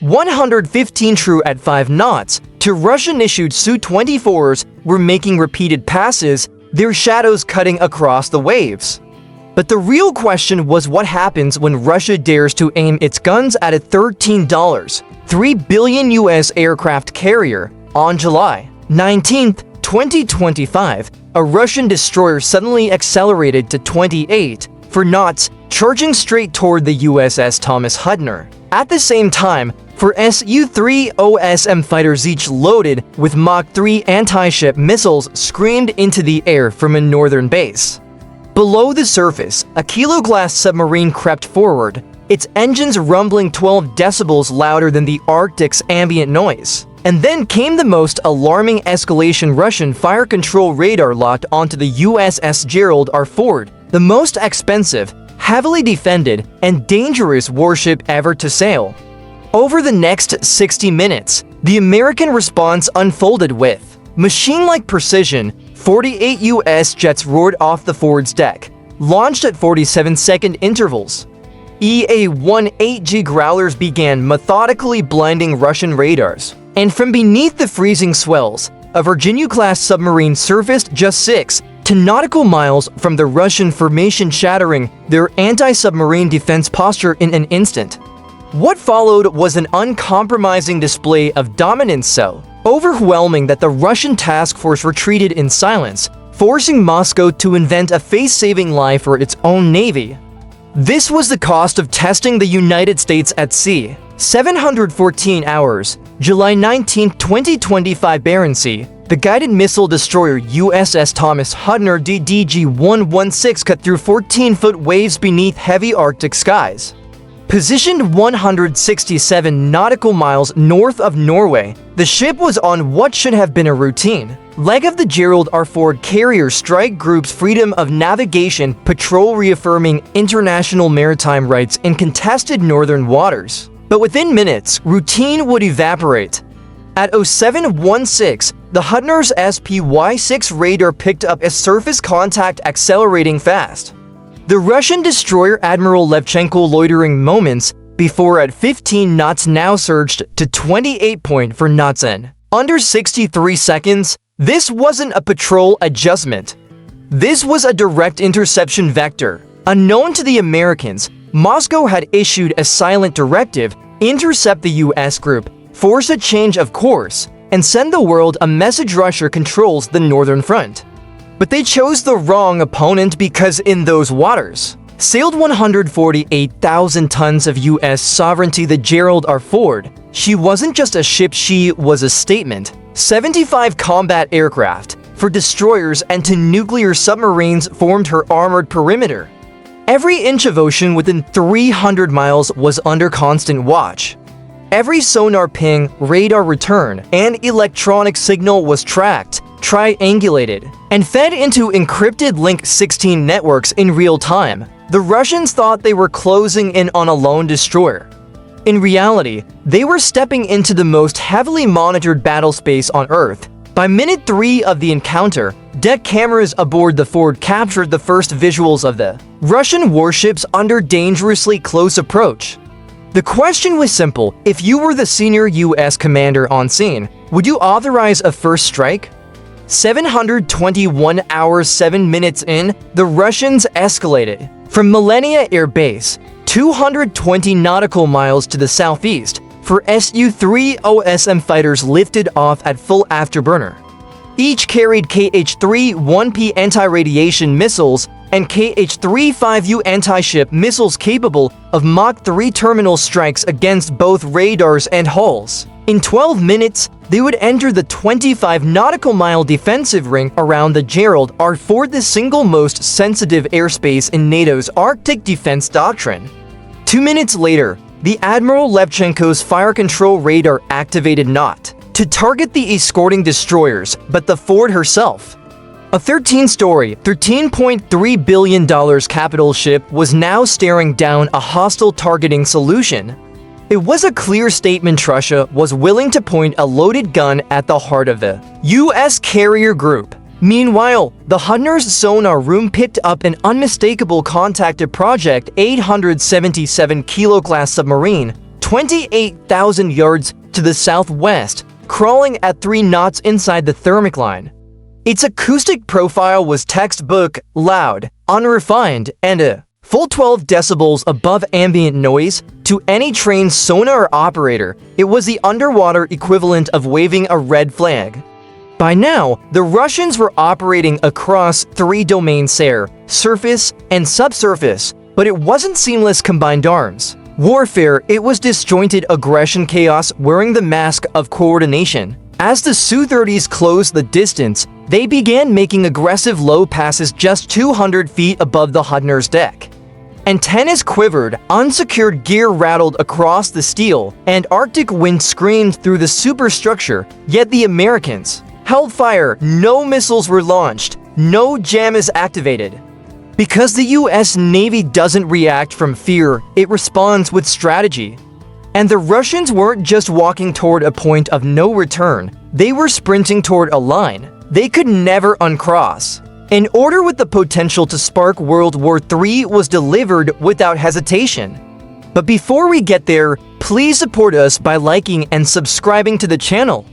115 true at 5 knots, to Russian-issued Su-24s were making repeated passes, their shadows cutting across the waves. But the real question was what happens when Russia dares to aim its guns at a $13.3 billion US aircraft carrier. On July 19, 2025, a Russian destroyer suddenly accelerated to 28 knots, charging straight toward the USS Thomas Hudner. At the same time, four Su-30 fighters, each loaded with Mach 3 anti-ship missiles, screamed into the air from a northern base. Below the surface, a Kilo-class submarine crept forward, its engines rumbling 12 decibels louder than the Arctic's ambient noise. And then came the most alarming escalation. Russian fire control radar locked onto the USS Gerald R, the most expensive, heavily defended, and dangerous warship ever to sail. Over the next 60 minutes, the American response unfolded with machine-like precision. 48 U.S. jets roared off the forward's deck, launched at 47-second intervals. EA-18G Growlers began methodically blinding Russian radars, and from beneath the freezing swells, a Virginia-class submarine surfaced just 6 nautical miles from the Russian formation, shattering their anti-submarine defense posture in an instant. What followed was an uncompromising display of dominance so overwhelming that the Russian task force retreated in silence, forcing Moscow to invent a face-saving lie for its own navy. This was the cost of testing the United States at sea. 714 hours, July 19, 2025, Barents Sea. The guided missile destroyer USS Thomas Hudner DDG-116 cut through 14-foot waves beneath heavy Arctic skies. Positioned 167 nautical miles north of Norway, the ship was on what should have been a routine leg of the Gerald R carrier strike group's freedom of navigation patrol, reaffirming international maritime rights in contested northern waters. But within minutes, routine would evaporate. At 0716, the Hudner's SPY-6 radar picked up a surface contact accelerating fast. The Russian destroyer Admiral Levchenko, loitering moments before at 15 knots, now surged to 28.4 knots in under 63 seconds. This wasn't a patrol adjustment. This was a direct interception vector. Unknown to the Americans, Moscow had issued a silent directive: intercept the U.S. group, force a change of course, and send the world a message: Russia controls the northern front. But they chose the wrong opponent, because in those waters sailed 148,000 tons of U.S. sovereignty. The Gerald R. She wasn't just a ship, she was a statement. 75 combat aircraft, for destroyers and to nuclear submarines, formed her armored perimeter. Every inch of ocean within 300 miles was under constant watch. Every sonar ping, radar return, and electronic signal was tracked, triangulated, and fed into encrypted Link 16 networks in real time. The Russians thought they were closing in on a lone destroyer. In reality, they were stepping into the most heavily monitored battle space on Earth. By minute 3 of the encounter, deck cameras aboard the Ford captured the first visuals of the Russian warships under dangerously close approach. The question was simple: if you were the senior U.S. commander on scene, would you authorize a first strike? 721 hours 7 minutes in, the Russians escalated. From Millennia Air Base, 220 nautical miles to the southeast, for Su-30 fighters lifted off at full afterburner. Each carried Kh-3-1P anti-radiation missiles and Kh-35U anti-ship missiles capable of Mach 3 terminal strikes against both radars and hulls. In 12 minutes, they would enter the 25 nautical mile defensive ring around the Gerald R, the single most sensitive airspace in NATO's Arctic defense doctrine. 2 minutes later, the Admiral Levchenko's fire control radar activated not to target the escorting destroyers, but the Ford herself. A 13-story, $13.3 billion capital ship was now staring down a hostile targeting solution. It was a clear statement: Russia was willing to point a loaded gun at the heart of the U.S. carrier group. Meanwhile, the Hudner's sonar room picked up an unmistakable contacted Project 877 Kilo-class submarine, 28,000 yards to the southwest, crawling at 3 knots inside the thermic line. Its acoustic profile was textbook, loud, unrefined, and a full 12 decibels above ambient noise. To any trained sonar operator, it was the underwater equivalent of waving a red flag. By now, the Russians were operating across 3 domains: air, surface, and subsurface, but it wasn't seamless combined arms warfare. It was disjointed aggression chaos wearing the mask of coordination. As the Su-30s closed the distance, they began making aggressive low passes just 200 feet above the Hudner's deck. Antennas quivered, unsecured gear rattled across the steel, and Arctic wind screamed through the superstructure. Yet the Americans held fire. No missiles were launched, no jammers activated. Because the US Navy doesn't react from fear, it responds with strategy. And the Russians weren't just walking toward a point of no return, they were sprinting toward a line they could never uncross. An order with the potential to spark World War III was delivered without hesitation. But before we get there, please support us by liking and subscribing to the channel.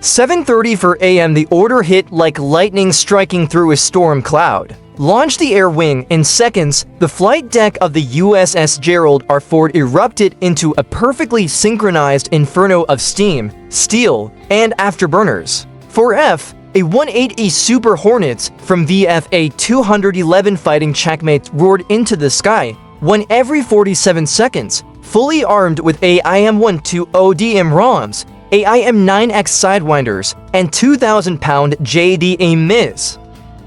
7:34 a.m. the order hit like lightning striking through a storm cloud. Launched the air wing in seconds, the flight deck of the USS Gerald R erupted into a perfectly synchronized inferno of steam, steel, and afterburners. For F, a 180 Super Hornets from VFA 211 fighting checkmates roared into the sky, one every 47 seconds, fully armed with AIM-120DM ROMs, AIM-9X Sidewinders, and 2,000-pound JDA MIS.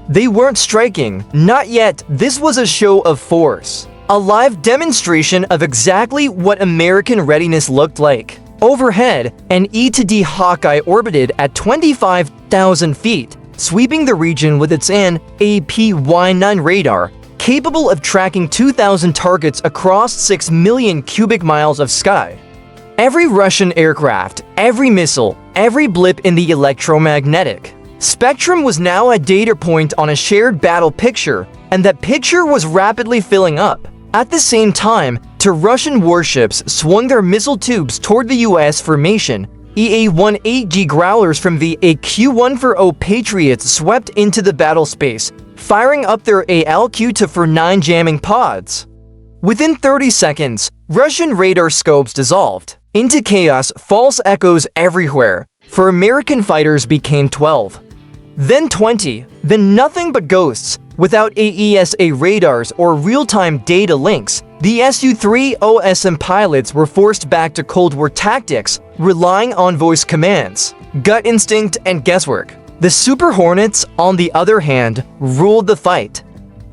They weren't striking, not yet. This was a show of force. A live demonstration of exactly what American readiness looked like. Overhead, an E-D Hawkeye orbited at 25,000 feet, sweeping the region with its APY-9 radar, capable of tracking 2,000 targets across 6 million cubic miles of sky. Every Russian aircraft, every missile, every blip in the electromagnetic spectrum was now a data point on a shared battle picture, and that picture was rapidly filling up. At the same time, 2 Russian warships swung their missile tubes toward the US formation. EA-18G Growlers from the AQ-140 Patriots swept into the battle space, firing up their ALQ-249 jamming pods. Within 30 seconds, Russian radar scopes dissolved into chaos, false echoes everywhere. For American fighters became 12. Then 20, then nothing but ghosts. Without AESA radars or real-time data links, the Su-30OSM pilots were forced back to Cold War tactics, relying on voice commands, gut instinct, and guesswork. The Super Hornets, on the other hand, ruled the fight.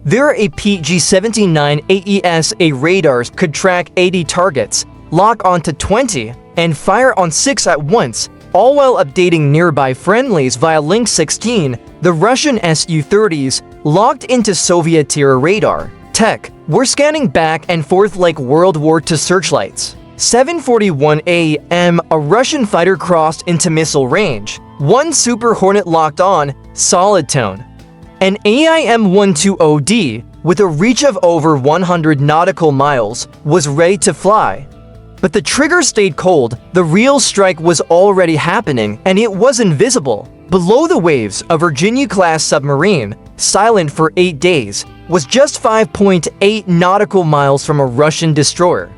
Their APG-79 AESA radars could track 80 targets, lock onto 20, and fire on 6 at once, all while updating nearby friendlies via Link 16. The Russian Su-30s, locked into Soviet-era radar tech, were scanning back and forth like World War II searchlights. 7:41 a.m. a Russian fighter crossed into missile range. 1 Super Hornet locked on, solid tone. An AIM-120D, with a reach of over 100 nautical miles, was ready to fly. But the trigger stayed cold. The real strike was already happening, and it was invisible. Below the waves, a Virginia-class submarine, silent for 8 days, was just 5.8 nautical miles from a Russian destroyer.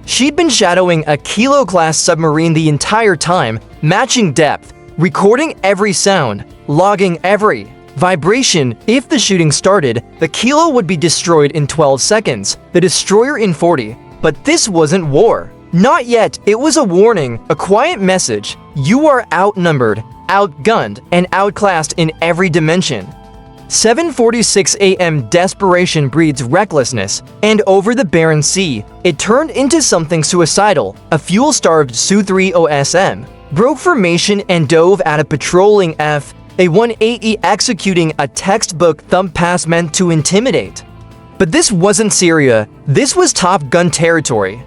She'd been shadowing a Kilo-class submarine the entire time, matching depth, recording every sound, logging every vibration. If the shooting started, the Kilo would be destroyed in 12 seconds, the destroyer in 40. But this wasn't war. Not yet. It was a warning, a quiet message. You are outnumbered, outgunned, and outclassed in every dimension. 7:46 a.m. desperation breeds recklessness, and over the Barents Sea, it turned into something suicidal. A fuel-starved Su-30OSM broke formation and dove at a patrolling A-180 executing a textbook thump pass meant to intimidate. But this wasn't Syria. This was Top Gun territory.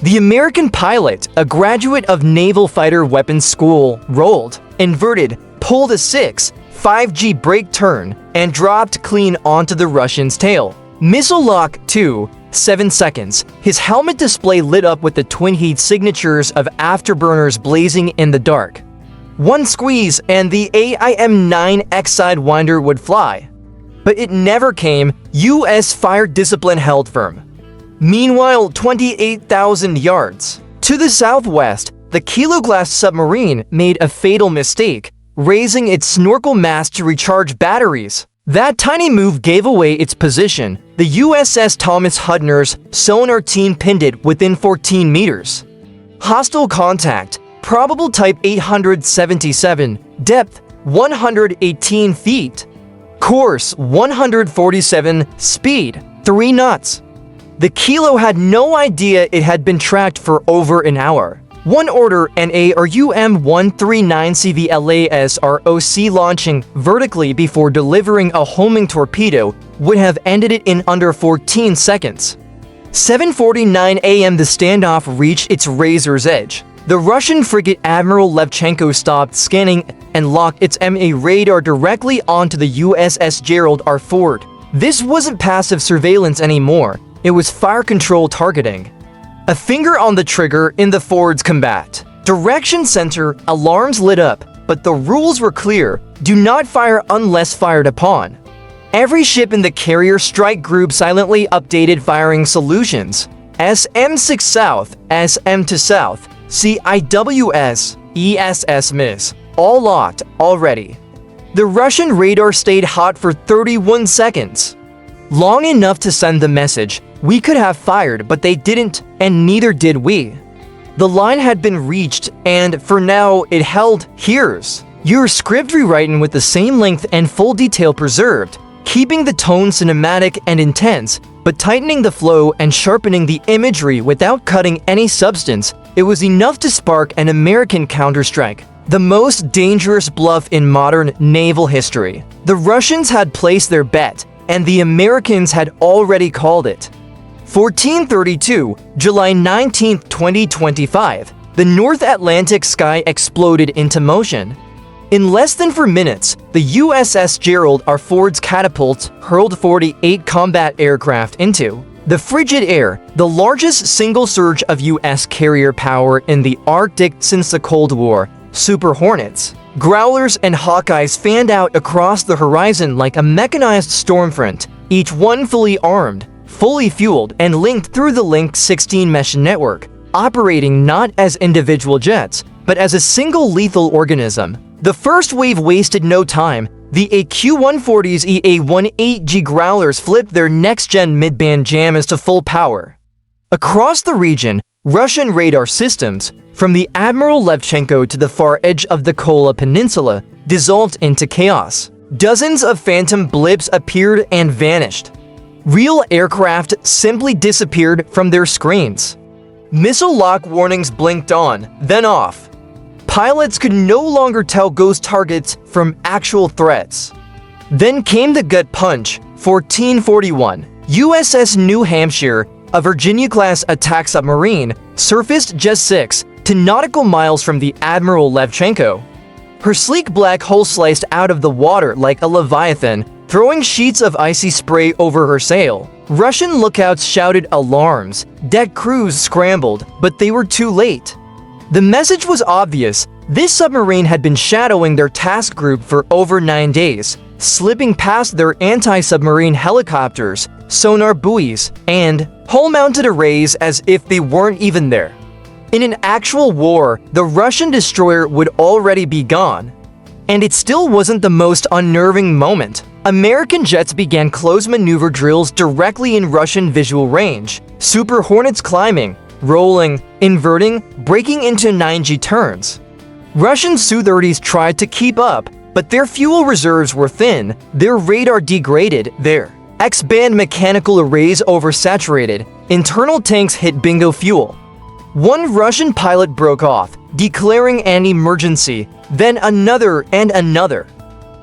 The American pilot, a graduate of Naval Fighter Weapons School, rolled, inverted, pulled a 6.5G brake turn, and dropped clean onto the Russian's tail. Missile lock 2, 7 seconds. His helmet display lit up with the twin heat signatures of afterburners blazing in the dark. One squeeze and the AIM-9X Sidewinder would fly. But it never came. U.S. fire discipline held firm. Meanwhile, 28,000 yards to the southwest, the Kilo-class submarine made a fatal mistake, raising its snorkel mast to recharge batteries. That tiny move gave away its position. The USS Thomas Hudner's sonar team pinned it within 14 meters. Hostile contact. Probable type 877. Depth 118 feet. Course 147. Speed 3 knots. The Kilo had no idea it had been tracked for over an hour. One order NA or UM-139CVLAS ROC launching vertically before delivering a homing torpedo would have ended it in under 14 seconds. 7:49 a.m. the standoff reached its razor's edge. The Russian frigate Admiral Levchenko stopped scanning and locked its MA radar directly onto the USS Gerald R forward. This wasn't passive surveillance anymore, it was fire control targeting. A finger on the trigger in the forward's combat. Direction center, alarms lit up, but the rules were clear: do not fire unless fired upon. Every ship in the carrier strike group silently updated firing solutions. SM6 South, SM to South, CIWS, ESS Miss, all locked, already. The Russian radar stayed hot for 31 seconds. Long enough to send the message, we could have fired, but they didn't, and neither did we. The line had been reached, and for now, it held. Here's your script rewritten with the same length and full detail preserved, keeping the tone cinematic and intense, but tightening the flow and sharpening the imagery without cutting any substance. It was enough to spark an American counterstrike, the most dangerous bluff in modern naval history. The Russians had placed their bet, and the Americans had already called it. 1432, July 19, 2025, the North Atlantic sky exploded into motion. In less than 4 minutes, the USS Gerald R. Ford's catapults hurled 48 combat aircraft into the frigid air, the largest single surge of U.S. carrier power in the Arctic since the Cold War. Super Hornets, Growlers, and Hawkeyes fanned out across the horizon like a mechanized storm front, each one fully armed, fully fueled, and linked through the Link 16 mesh network, operating not as individual jets, but as a single lethal organism. The first wave wasted no time. The AQ-140's EA-18G Growlers flipped their next-gen mid-band jammers to full power. Across the region, Russian radar systems, from the Admiral Levchenko to the far edge of the Kola Peninsula, dissolved into chaos. Dozens of phantom blips appeared and vanished. Real aircraft simply disappeared from their screens. Missile lock warnings blinked on, then off. Pilots could no longer tell ghost targets from actual threats. Then came the gut punch. 1441. USS New Hampshire, a Virginia-class attack submarine, surfaced just 6 nautical miles from the Admiral Levchenko. Her sleek black hull sliced out of the water like a leviathan, throwing sheets of icy spray over her sail. Russian lookouts shouted alarms. Deck crews scrambled, but they were too late. The message was obvious. This submarine had been shadowing their task group for over 9 days, slipping past their anti-submarine helicopters, sonar buoys, and hull-mounted arrays as if they weren't even there. In an actual war, the Russian destroyer would already be gone. And it still wasn't the most unnerving moment. American jets began close maneuver drills directly in Russian visual range. Super Hornets climbing, rolling, inverting, breaking into 9G turns. Russian Su-30s tried to keep up, but their fuel reserves were thin, their radar degraded, their X-band mechanical arrays oversaturated, internal tanks hit bingo fuel. One Russian pilot broke off, declaring an emergency, then another and another.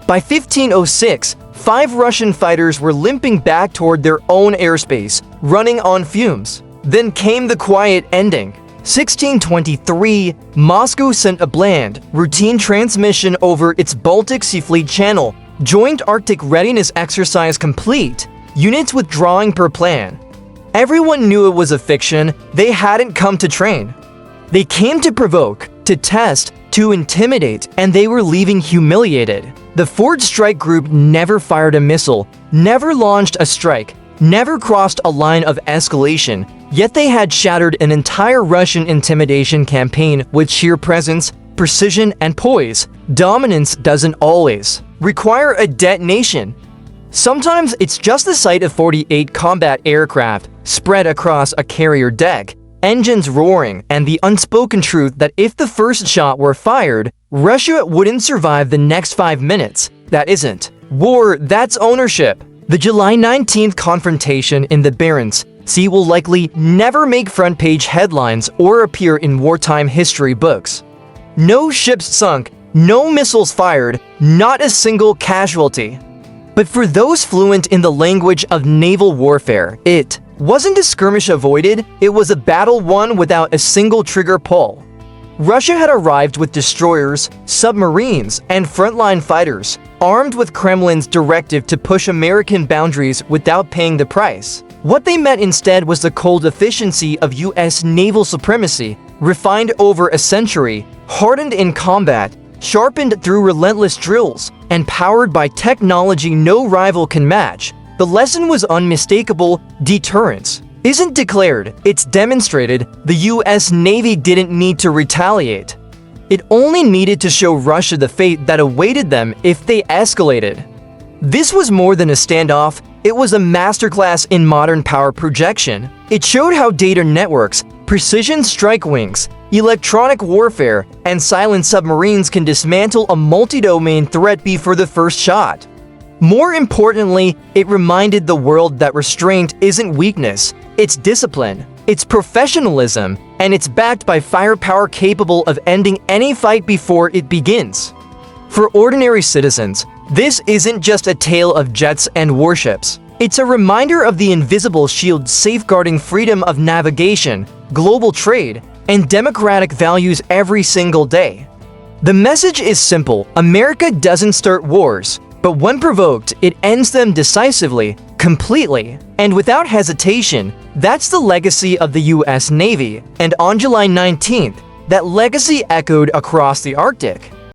By 1506, 5 Russian fighters were limping back toward their own airspace, running on fumes. Then came the quiet ending. 1623, Moscow sent a bland, routine transmission over its Baltic Sea Fleet channel. Joint Arctic readiness exercise complete. Units withdrawing per plan. Everyone knew it was a fiction. They hadn't come to train. They came to provoke, to test, to intimidate, and they were leaving humiliated. The Fourth Strike Group never fired a missile, never launched a strike, never crossed a line of escalation, yet they had shattered an entire Russian intimidation campaign with sheer presence, precision, and poise. Dominance doesn't always require a detonation. Sometimes it's just the sight of 48 combat aircraft spread across a carrier deck, engines roaring, and the unspoken truth that if the first shot were fired, Russia wouldn't survive the next 5 minutes. That isn't war, that's ownership. The July 19th confrontation in the Barents Sea will likely never make front-page headlines or appear in wartime history books. No ships sunk, no missiles fired, not a single casualty. But for those fluent in the language of naval warfare, it wasn't a skirmish avoided, it was a battle won without a single trigger pull. Russia had arrived with destroyers, submarines, and frontline fighters, armed with Kremlin's directive to push American boundaries without paying the price. What they met instead was the cold efficiency of U.S. naval supremacy, refined over a century, hardened in combat, sharpened through relentless drills, and powered by technology no rival can match. The lesson was unmistakable: deterrence isn't declared, it's demonstrated. The US Navy didn't need to retaliate. It only needed to show Russia the fate that awaited them if they escalated. This was more than a standoff, it was a masterclass in modern power projection. It showed how data networks, precision strike wings, electronic warfare, and silent submarines can dismantle a multi-domain threat before the first shot. More importantly, it reminded the world that restraint isn't weakness, it's discipline, it's professionalism, and it's backed by firepower capable of ending any fight before it begins. For ordinary citizens, this isn't just a tale of jets and warships. It's a reminder of the invisible shield safeguarding freedom of navigation, global trade, and democratic values every single day. The message is simple: America doesn't start wars, but when provoked, it ends them decisively, completely, and without hesitation. That's the legacy of the US Navy, and on July 19th, that legacy echoed across the Arctic.